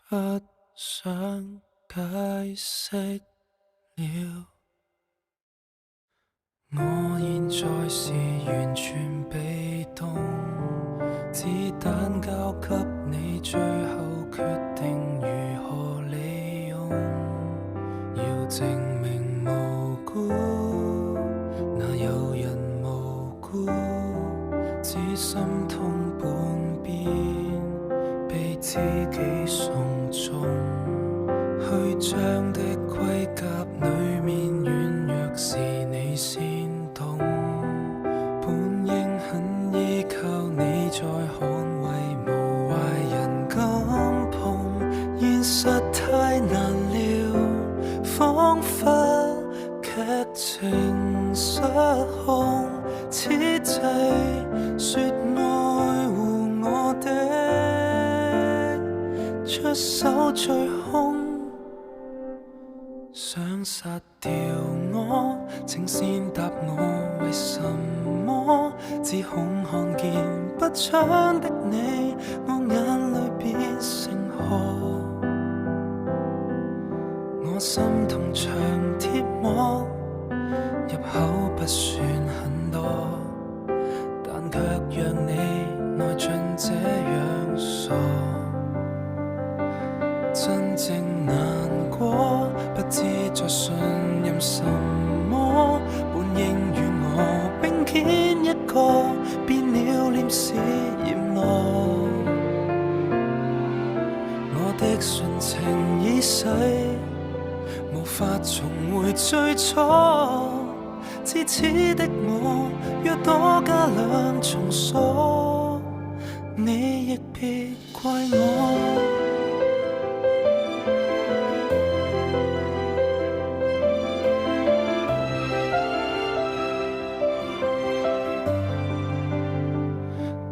不想解釋了。我現在是完全被動，子彈交給你，最後決定如何利用。要證明無辜，哪有人無辜？只心痛半邊，被知己送終。虛張的盔甲裡面軟弱是你先懂，本應很依靠你在捍衛，無壞人敢碰。現實太難料，彷彿劇情失控，此際說愛護我的，出手最兇。想殺掉我，請先答我為什麼？只恐看見不祥的你，我眼淚變成河。我心痛像鐵膜，入口不算很多，但卻讓你內進這樣傻。真正難過，不知在信任什麼，本應與我並肩一個，變了臉是閻羅。我的純情已逝，無法重回最初，自此的我若多加兩重鎖，你亦別怪我。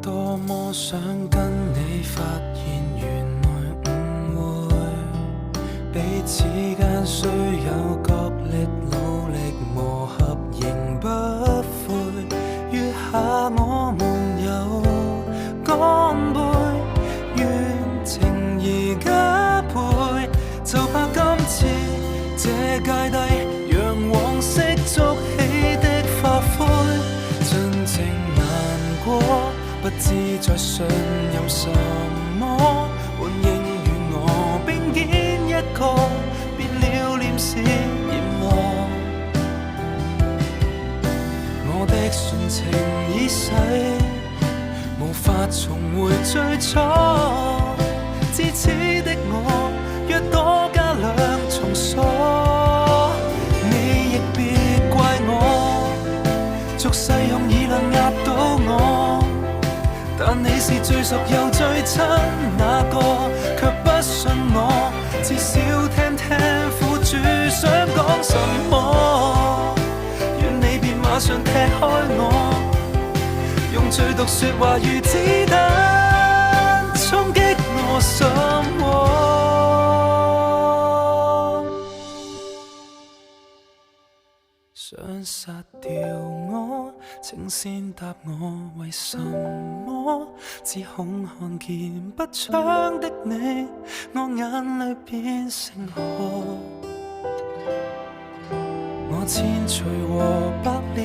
多麼想跟你發現原來誤會，彼此間雖有角力努力磨合仍不悔，月下我們有乾杯，願情誼加倍，就怕今次這芥蒂讓往昔築起的花灰，真正難過不知在信任什麼，本應與我並肩一個，變了臉是閻羅。我的純情已逝，無法重回最初，自此的我若多加兩重鎖，你亦別怪我，俗世用議論壓倒我。但你是最熟又最親那個，卻不信我，至少聽聽苦主想講什麼。願你別馬上踢開我，用最毒說話如子彈衝擊我心窩。想殺掉我，請先答我為什麼？只恐看見不祥的你，我眼淚變成河。我千錘和百煉，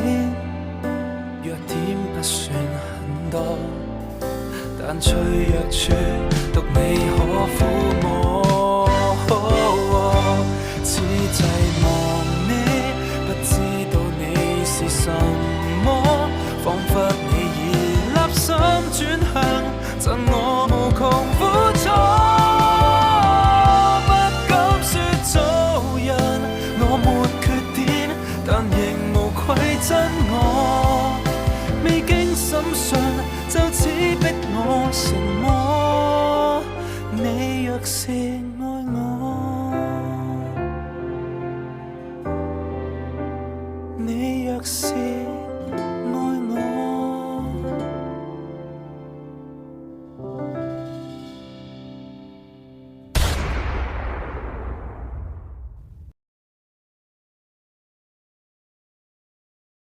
弱點不算很多，但脆弱處獨你可撫摸。